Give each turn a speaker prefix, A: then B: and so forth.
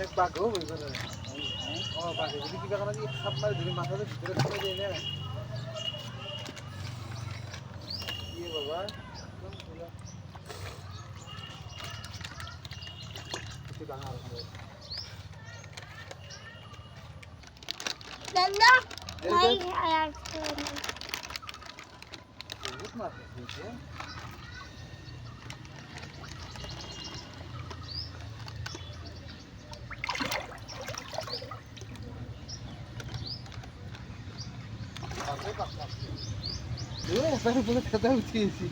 A: এক বাঘ হো ওই করে ও বাঘে যদি কি বাঘ নাকি সাপ মারে ধরে মাথাতে ভিতরে ঢুকে দেয় না ইয়ে বাবা একদম পুরো কি বাঘ আর
B: দাদা ভাই আর
A: বহুত মাছ আছে এ তার উপরে কথা উঠিয়েছি